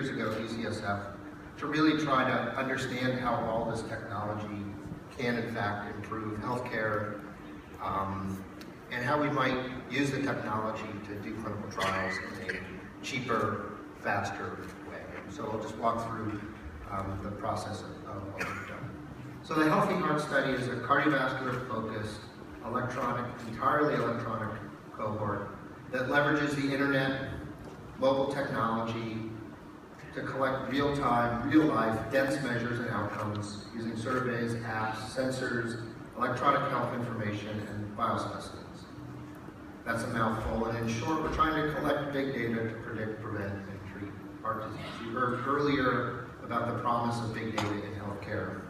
years ago at Ucsf to really try to understand how all this technology can in fact improve healthcare, and how we might use the technology to do clinical trials in a cheaper, faster way. So I'll just walk through the process of what we've done. So the Healthy Heart Study is a cardiovascular-focused, entirely electronic cohort that leverages the internet, mobile technology to collect real-time, real-life, dense measures and outcomes using surveys, apps, sensors, electronic health information, and biospecimens. That's a mouthful, and in short, we're trying to collect big data to predict, prevent, and treat heart disease. You heard earlier about the promise of big data in healthcare.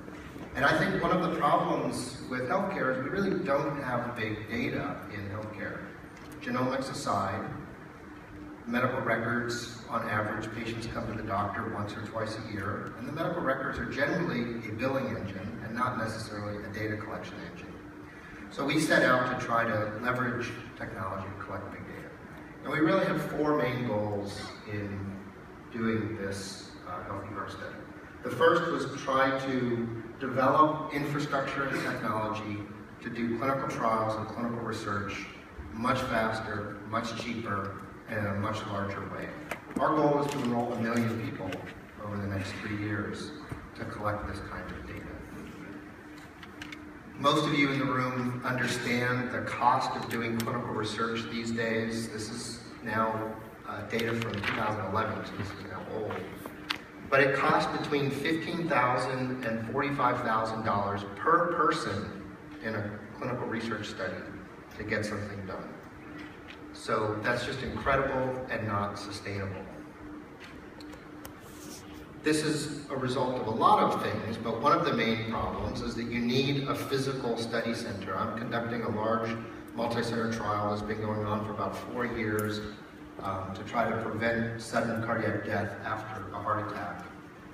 And I think one of the problems with healthcare is we really don't have big data in healthcare. Genomics aside, medical records, on average, patients come to the doctor once or twice a year, and the medical records are generally a billing engine and not necessarily a data collection engine. So we set out to try to leverage technology to collect big data. And we really have four main goals in doing this Healthy Heart Study. The first was to try to develop infrastructure and technology to do clinical trials and clinical research much faster, much cheaper, and in a much larger way. Our goal is to enroll 1 million people over the next 3 years to collect this kind of data. Most of you in the room understand the cost of doing clinical research these days. This is now data from 2011, so this is now old. But it costs between $15,000 and $45,000 per person in a clinical research study to get something done. So that's just incredible and not sustainable. This is a result of a lot of things, but one of the main problems is that you need a physical study center. I'm conducting a large multi-center trial that's been going on for about 4 years to try to prevent sudden cardiac death after a heart attack.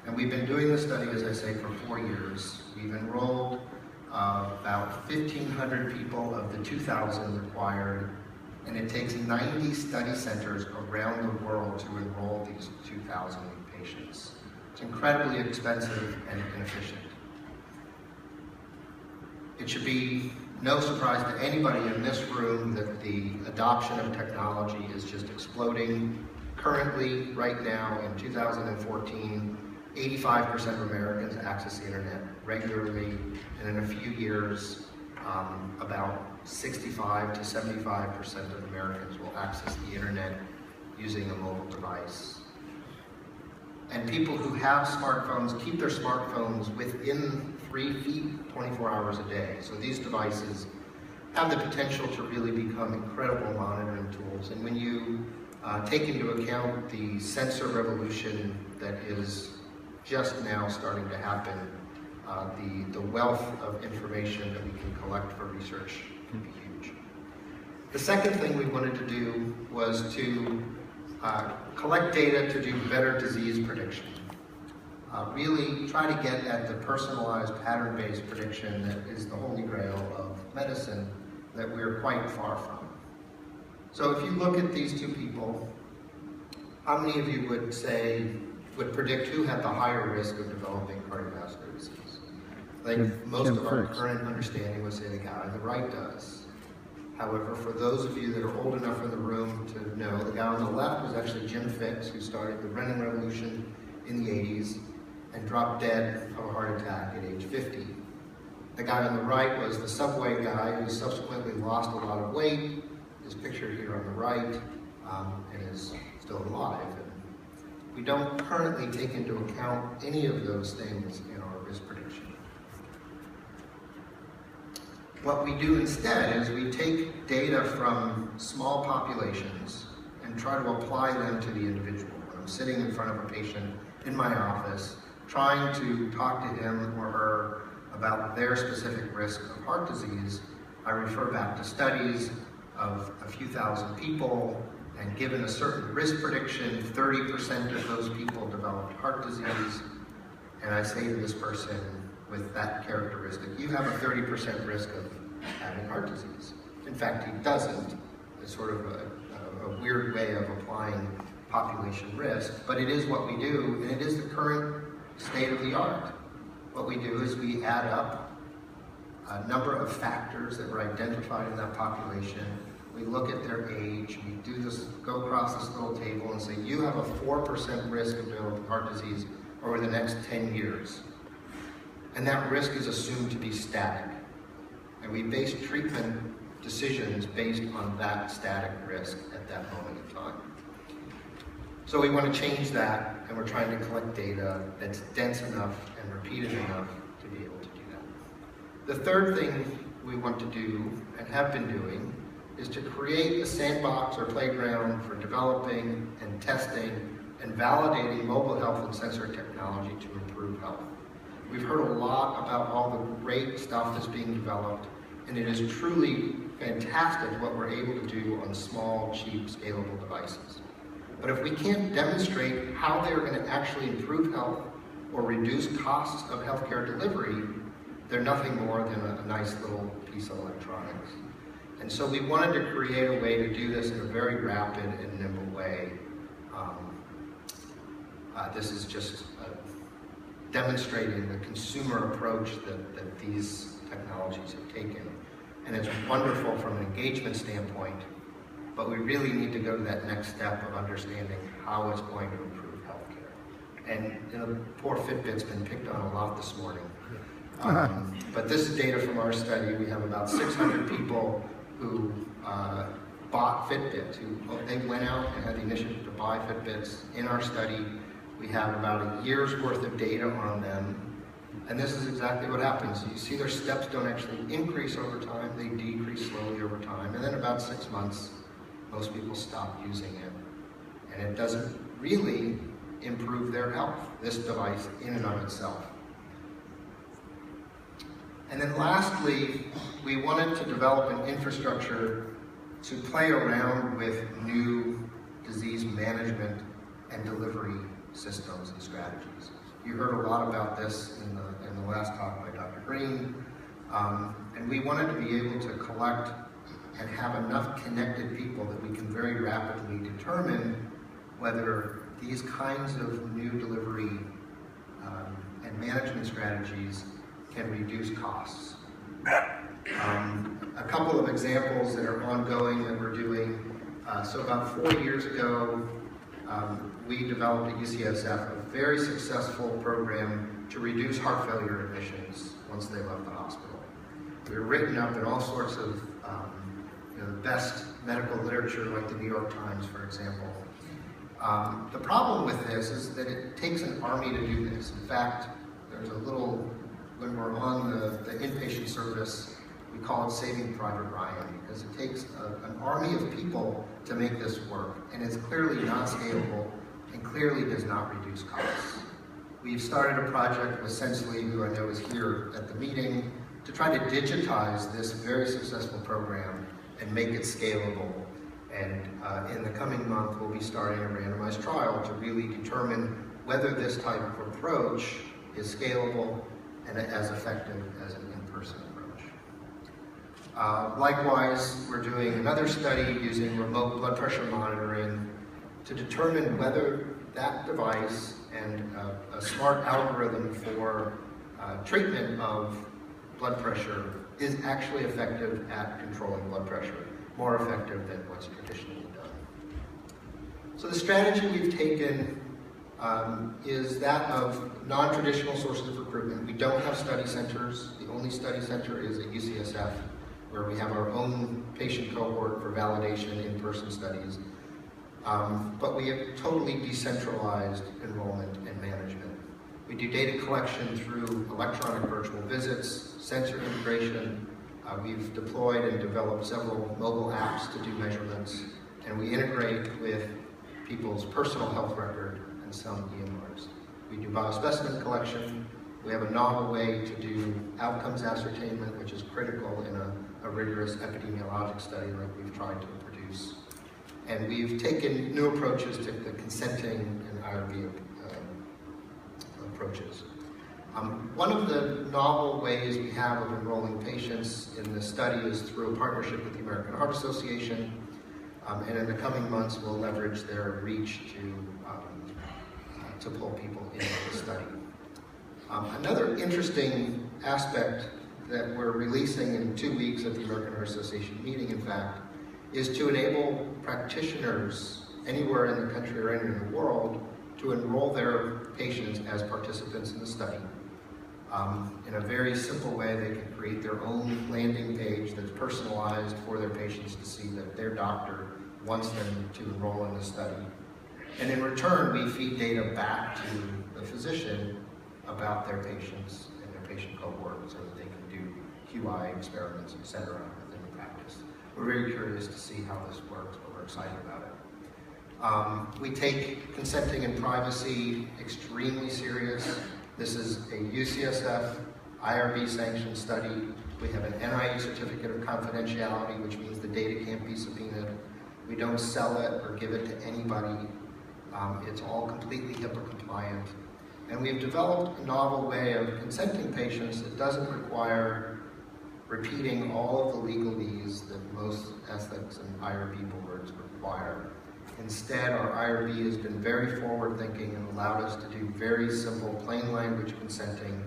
And we've been doing this study, as I say, for 4 years. We've enrolled about 1,500 people of the 2,000 required, and it takes 90 study centers around the world to enroll these 2,000 patients. It's incredibly expensive and inefficient. It should be no surprise to anybody in this room that the adoption of technology is just exploding. Currently, right now, in 2014, 85% of Americans access the internet regularly, and in a few years, about 65 to 75% of Americans will access the internet using a mobile device. And people who have smartphones keep their smartphones within 3 feet 24 hours a day. So these devices have the potential to really become incredible monitoring tools. And when you take into account the sensor revolution that is just now starting to happen, the wealth of information that we can collect for research can be huge. The second thing we wanted to do was to collect data to do better disease prediction. Really try to get at the personalized pattern-based prediction that is the holy grail of medicine that we're quite far from. So if you look at these two people, how many of you would predict who had the higher risk of developing cardiovascular disease? I think most of our current understanding would say the guy on the right does. However, for those of you that are old enough in the room to know, the guy on the left was actually Jim Fitz, who started the running revolution in the 80s and dropped dead of a heart attack at age 50. The guy on the right was the Subway guy who subsequently lost a lot of weight, is pictured here on the right, and is still alive. And we don't currently take into account any of those things in our risk prediction. What we do instead is we take data from small populations and try to apply them to the individual. When I'm sitting in front of a patient in my office, trying to talk to him or her about their specific risk of heart disease, I refer back to studies of a few thousand people, and given a certain risk prediction, 30% of those people developed heart disease, and I say to this person with that characteristic, you have a 30% risk of having heart disease. In fact, he doesn't. It's sort of a weird way of applying population risk, but it is what we do, and it is the current state of the art. What we do is we add up a number of factors that were identified in that population. We look at their age, we do this, go across this little table and say, you have a 4% risk of developing heart disease over the next 10 years. And that risk is assumed to be static. And we base treatment decisions based on that static risk at that moment in time. So we want to change that, and we're trying to collect data that's dense enough and repeated enough to be able to do that. The third thing we want to do, and have been doing, is to create a sandbox or playground for developing and testing and validating mobile health and sensor technology to improve health. We've heard a lot about all the great stuff that's being developed, and it is truly fantastic what we're able to do on small, cheap, scalable devices. But if we can't demonstrate how they're going to actually improve health or reduce costs of healthcare delivery, they're nothing more than a nice little piece of electronics. And so we wanted to create a way to do this in a very rapid and nimble way. This is just demonstrating the consumer approach that these technologies have taken. And it's wonderful from an engagement standpoint, but we really need to go to that next step of understanding how it's going to improve healthcare. And the poor Fitbit's been picked on a lot this morning. But this is data from our study. We have about 600 people who bought Fitbits. They went out and had the initiative to buy Fitbits in our study. We have about a year's worth of data on them. And this is exactly what happens. You see their steps don't actually increase over time. They decrease slowly over time. And then about 6 months, most people stop using it. And it doesn't really improve their health, this device in and of itself. And then lastly, we wanted to develop an infrastructure to play around with new disease management and delivery systems and strategies. You heard a lot about this in the last talk by Dr. Green, and we wanted to be able to collect and have enough connected people that we can very rapidly determine whether these kinds of new delivery and management strategies can reduce costs. A couple of examples that are ongoing that we're doing. So about 4 years ago, we developed at Ucsf a very successful program to reduce heart failure admissions once they left the hospital. We were written up in all sorts of the best medical literature, like the New York Times, for example. The problem with this is that it takes an army to do this. In fact, there's a little, when we're on the inpatient service, we call it Saving Private Ryan, because it takes an army of people to make this work, and it's clearly not scalable and clearly does not reduce costs. We've started a project with Sensely, who I know is here at the meeting, to try to digitize this very successful program and make it scalable. And in the coming month, we'll be starting a randomized trial to really determine whether this type of approach is scalable and as effective as an in-person approach. Likewise, we're doing another study using remote blood pressure monitoring to determine whether that device and a smart algorithm for treatment of blood pressure is actually effective at controlling blood pressure, more effective than what's traditionally done. So the strategy we've taken is that of non-traditional sources of recruitment. We don't have study centers. The only study center is at UCSF, where we have our own patient cohort for validation in-person studies. But we have totally decentralized enrollment and management. We do data collection through electronic virtual visits, sensor integration. We've deployed and developed several mobile apps to do measurements, and we integrate with people's personal health record and some EMRs. We do biospecimen collection. We have a novel way to do outcomes ascertainment, which is critical in a rigorous epidemiologic study like we've tried to produce. And we've taken new approaches to the consenting and IRB approaches. One of the novel ways we have of enrolling patients in this study is through a partnership with the American Heart Association. And in the coming months, we'll leverage their reach to pull people into the study. Another interesting aspect that we're releasing in 2 weeks at the American Heart Association meeting, in fact, is to enable practitioners anywhere in the country or anywhere in the world to enroll their patients as participants in the study. In a very simple way, they can create their own landing page that's personalized for their patients to see that their doctor wants them to enroll in the study. And in return, we feed data back to the physician about their patients and their patient cohort so that they can do QI experiments, etc. within the practice. We're very curious to see how this works, but we're excited about it. We take consenting and privacy extremely serious. This is a UCSF IRB sanctioned study. We have an NIH certificate of confidentiality, which means the data can't be subpoenaed. We don't sell it or give it to anybody. It's all completely HIPAA compliant. And we've developed a novel way of consenting patients that doesn't require repeating all of the legalese that most ethics and IRB boards require. Instead, our IRB has been very forward-thinking and allowed us to do very simple, plain language consenting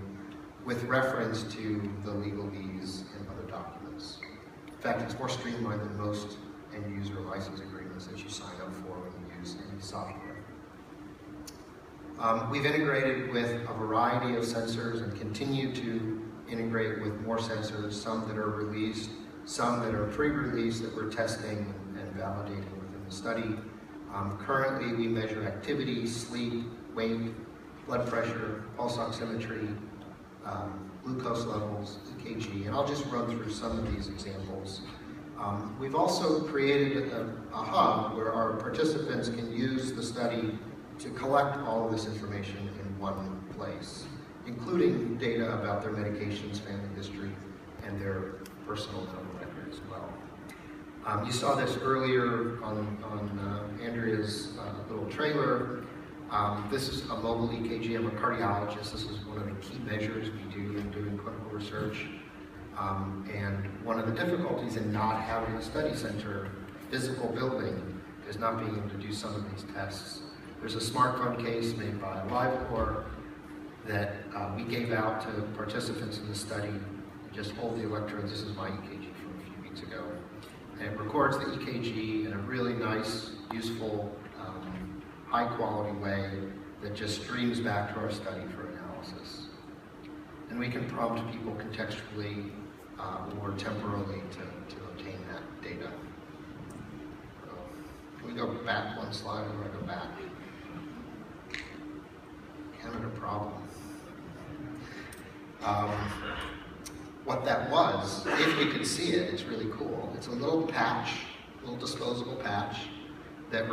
with reference to the legalese in other documents. In fact, it's more streamlined than most end-user license agreements that you sign up for when you use any software. We've integrated with a variety of sensors and continue to integrate with more sensors, some that are released, some that are pre-released that we're testing and validating within the study. Currently, we measure activity, sleep, weight, blood pressure, pulse oximetry, glucose levels, EKG, and I'll just run through some of these examples. We've also created a hub where our participants can use the study to collect all of this information in one place, including data about their medications, family history, and their personal medical record as well. You saw this earlier on Andrea's little trailer. This is a mobile EKG. I'm a cardiologist. This is one of the key measures we do in doing clinical research. And one of the difficulties in not having a study center physical building is not being able to do some of these tests. There's a smartphone case made by LiveCore that we gave out to participants in the study. You just hold the electrodes. This is my EKG from a few weeks ago. And it records the EKG in a really nice, useful, high-quality way that just streams back to our study for analysis. And we can prompt people contextually or temporally to obtain that data. So, can we go back one slide? I'm going to go back. Having a problem. What that was, if you could see it, it's really cool. It's a little patch, a little disposable patch that